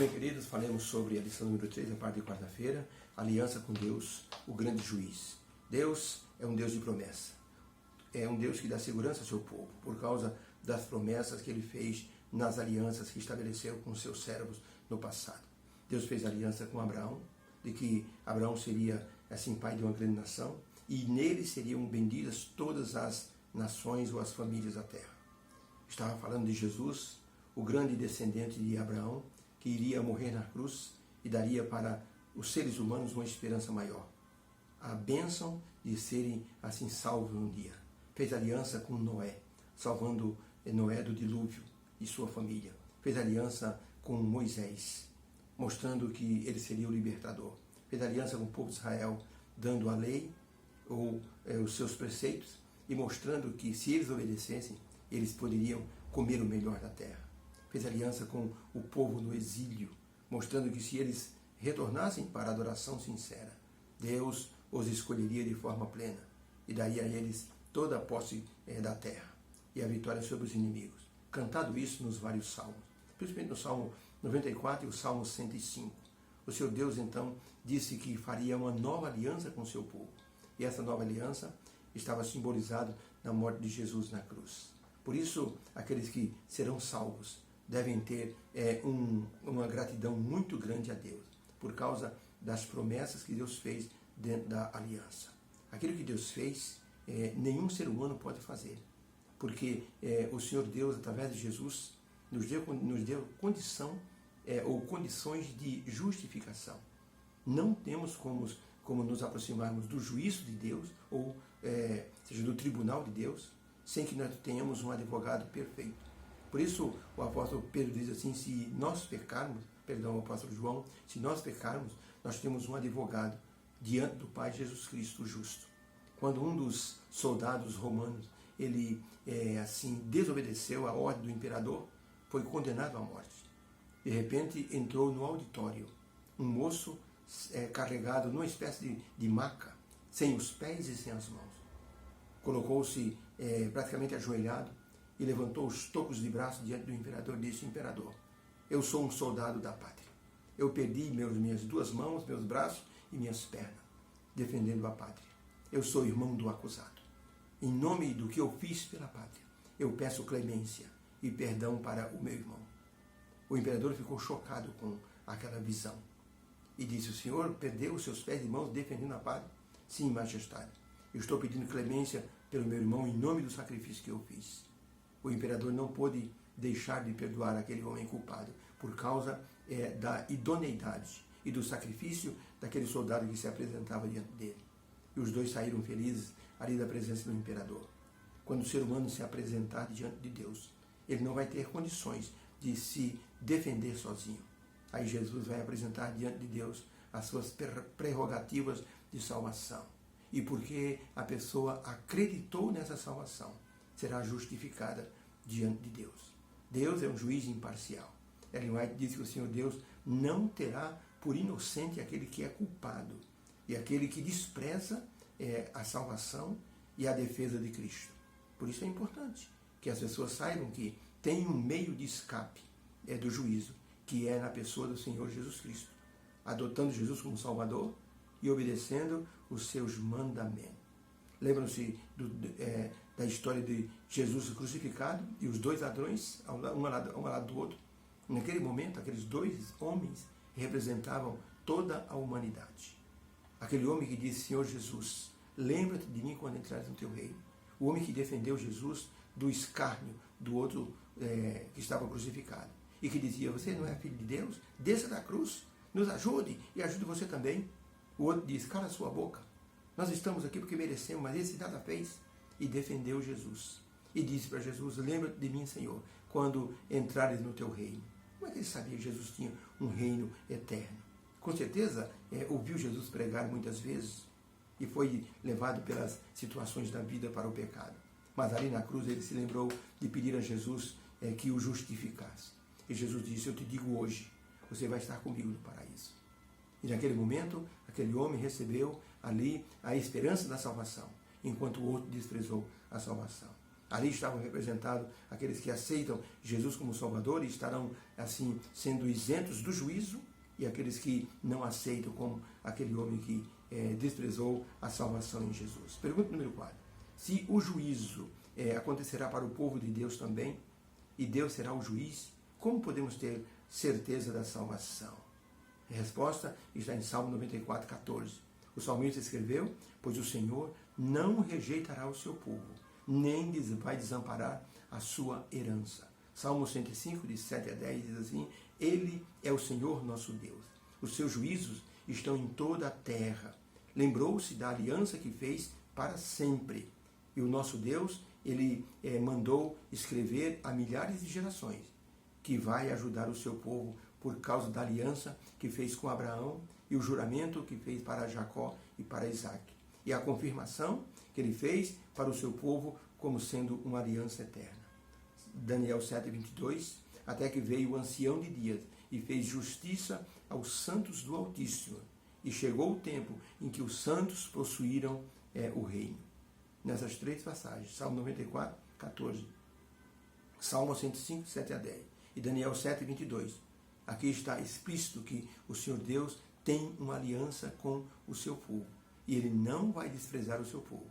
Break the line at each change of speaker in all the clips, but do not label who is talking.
Bem, queridos, falemos sobre a lição número 3, a parte de quarta-feira, aliança com Deus, o grande juiz. Deus é um Deus de promessa. É um Deus que dá segurança ao seu povo, por causa das promessas que ele fez nas alianças que estabeleceu com os seus servos no passado. Deus fez aliança com Abraão, de que Abraão seria, assim, pai de uma grande nação, e nele seriam benditas todas as nações ou as famílias da terra. Estava falando de Jesus, o grande descendente de Abraão, que iria morrer na cruz e daria para os seres humanos uma esperança maior. A bênção de serem assim salvos um dia. Fez aliança com Noé, salvando Noé do dilúvio e sua família. Fez aliança com Moisés, mostrando que ele seria o libertador. Fez aliança com o povo de Israel, dando a lei ou os seus preceitos e mostrando que se eles obedecessem, eles poderiam comer o melhor da terra. Fez aliança com o povo no exílio, mostrando que se eles retornassem para a adoração sincera, Deus os escolheria de forma plena e daria a eles toda a posse da terra e a vitória sobre os inimigos. Cantado isso nos vários salmos, principalmente no Salmo 94 e o Salmo 105. O Senhor Deus, então, disse que faria uma nova aliança com o seu povo. E essa nova aliança estava simbolizada na morte de Jesus na cruz. Por isso, aqueles que serão salvos devem ter uma gratidão muito grande a Deus, por causa das promessas que Deus fez dentro da aliança. Aquilo que Deus fez, nenhum ser humano pode fazer, porque o Senhor Deus, através de Jesus, nos deu condição ou condições de justificação. Não temos como nos aproximarmos do juízo de Deus, ou seja, do tribunal de Deus, sem que nós tenhamos um advogado perfeito. Por isso, o apóstolo Pedro diz assim, o apóstolo João, se nós pecarmos, nós temos um advogado diante do Pai Jesus Cristo justo. Quando um dos soldados romanos, ele desobedeceu a ordem do imperador, foi condenado à morte. De repente, entrou no auditório um moço carregado numa espécie de maca, sem os pés e sem as mãos. Colocou-se praticamente ajoelhado, e levantou os tocos de braço diante do imperador e disse: Imperador, eu sou um soldado da pátria. Eu perdi minhas duas mãos, meus braços e minhas pernas, defendendo a pátria. Eu sou irmão do acusado. Em nome do que eu fiz pela pátria, eu peço clemência e perdão para o meu irmão. O imperador ficou chocado com aquela visão e disse: O senhor perdeu os seus pés e mãos defendendo a pátria? Sim, majestade. Eu estou pedindo clemência pelo meu irmão em nome do sacrifício que eu fiz. O imperador não pôde deixar de perdoar aquele homem culpado por causa da idoneidade e do sacrifício daquele soldado que se apresentava diante dele. E os dois saíram felizes ali da presença do imperador. Quando o ser humano se apresentar diante de Deus, ele não vai ter condições de se defender sozinho. Aí Jesus vai apresentar diante de Deus as suas prerrogativas de salvação. E porque a pessoa acreditou nessa salvação, será justificada diante de Deus. Deus é um juiz imparcial. Ellen White diz que o Senhor Deus não terá por inocente aquele que é culpado e aquele que despreza a salvação e a defesa de Cristo. Por isso é importante que as pessoas saibam que tem um meio de escape do juízo, que é na pessoa do Senhor Jesus Cristo, adotando Jesus como Salvador e obedecendo os seus mandamentos. Lembram-se da história de Jesus crucificado e os dois ladrões, um ao lado do outro? Naquele momento, aqueles dois homens representavam toda a humanidade. Aquele homem que disse: Senhor Jesus, lembra-te de mim quando entrares no teu reino. O homem que defendeu Jesus do escárnio do outro que estava crucificado. E que dizia: você não é filho de Deus? Desça da cruz, nos ajude e ajude você também. O outro diz: cala a sua boca. Nós estamos aqui porque merecemos, mas esse nada fez. E defendeu Jesus. E disse para Jesus: lembra-te de mim, Senhor, quando entrares no teu reino. Como é que ele sabia que Jesus tinha um reino eterno? Com certeza, ouviu Jesus pregar muitas vezes e foi levado pelas situações da vida para o pecado. Mas ali na cruz ele se lembrou de pedir a Jesus que o justificasse. E Jesus disse: eu te digo hoje, você vai estar comigo no paraíso. E naquele momento, aquele homem recebeu ali a esperança da salvação, enquanto o outro desprezou a salvação. Ali estavam representados aqueles que aceitam Jesus como Salvador e estarão, assim, sendo isentos do juízo, e aqueles que não aceitam, como aquele homem que desprezou a salvação em Jesus. Pergunta número 4. Se o juízo acontecerá para o povo de Deus também, e Deus será o juiz, como podemos ter certeza da salvação? A resposta está em Salmo 94, 14. O salmista escreveu: pois o Senhor não rejeitará o seu povo, nem vai desamparar a sua herança. Salmo 105, de 7 a 10, diz assim: Ele é o Senhor nosso Deus. Os seus juízos estão em toda a terra. Lembrou-se da aliança que fez para sempre. E o nosso Deus, Ele mandou escrever a milhares de gerações, que vai ajudar o seu povo por causa da aliança que fez com Abraão e o juramento que fez para Jacó e para Isaac. E a confirmação que Ele fez para o seu povo como sendo uma aliança eterna. Daniel 7, 22, até que veio o ancião de dias e fez justiça aos santos do Altíssimo. E chegou o tempo em que os santos possuíram o reino. Nessas três passagens, Salmo 94, 14, Salmo 105, 7 a 10 e Daniel 7, 22. Aqui está explícito que o Senhor Deus tem uma aliança com o seu povo e Ele não vai desprezar o seu povo.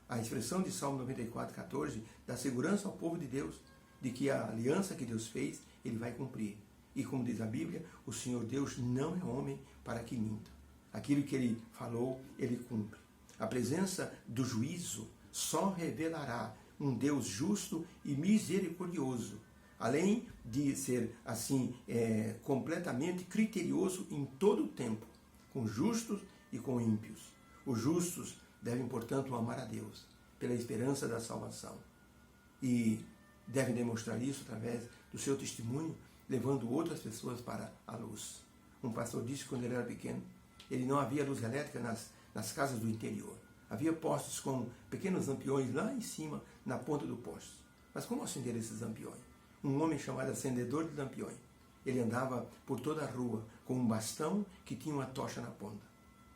A expressão de Salmo 94, 14 dá segurança ao povo de Deus de que a aliança que Deus fez, Ele vai cumprir. E como diz a Bíblia, o Senhor Deus não é homem para que minta. Aquilo que Ele falou, Ele cumpre. A presença do juízo só revelará um Deus justo e misericordioso, além de ser, assim, completamente criterioso em todo o tempo, com justos e com ímpios. Os justos devem, portanto, amar a Deus pela esperança da salvação. E devem demonstrar isso através do seu testemunho, levando outras pessoas para a luz. Um pastor disse que quando ele era pequeno, ele não havia luz elétrica nas casas do interior. Havia postes com pequenos lampiões lá em cima, na ponta do poste. Mas como acender esses lampiões? Um homem chamado acendedor de lampiões. Ele andava por toda a rua com um bastão que tinha uma tocha na ponta.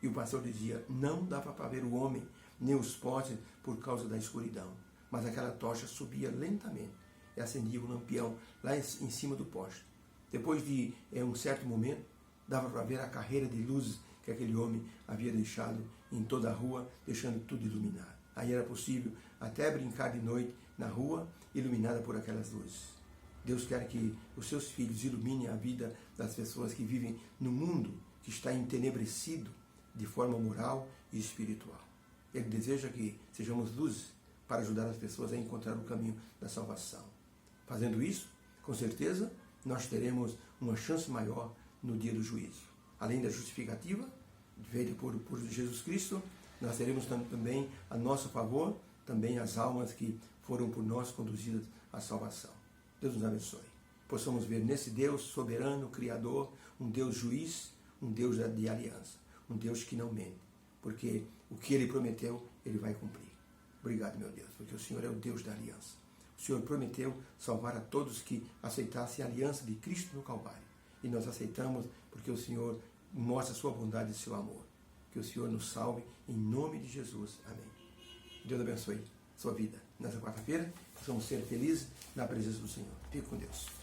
E o pastor dizia, não dava para ver o homem, nem os postes, por causa da escuridão. Mas aquela tocha subia lentamente e acendia o lampião lá em cima do poste. Depois de um certo momento, dava para ver a carreira de luzes que aquele homem havia deixado em toda a rua, deixando tudo iluminado. Aí era possível até brincar de noite na rua, iluminada por aquelas luzes. Deus quer que os seus filhos iluminem a vida das pessoas que vivem no mundo que está entenebrecido de forma moral e espiritual. Ele deseja que sejamos luzes para ajudar as pessoas a encontrar o caminho da salvação. Fazendo isso, com certeza, nós teremos uma chance maior no dia do juízo. Além da justificativa, feita por Jesus Cristo, nós teremos também a nosso favor, também as almas que foram por nós conduzidas à salvação. Deus nos abençoe. Possamos ver nesse Deus soberano, Criador, um Deus juiz, um Deus de aliança, um Deus que não mente, porque o que Ele prometeu, Ele vai cumprir. Obrigado, meu Deus, porque o Senhor é o Deus da aliança. O Senhor prometeu salvar a todos que aceitassem a aliança de Cristo no Calvário. E nós aceitamos porque o Senhor mostra a sua bondade e seu amor. Que o Senhor nos salve em nome de Jesus. Amém. Deus abençoe sua vida nessa quarta-feira. Possamos ser felizes na presença do Senhor. Fique com Deus.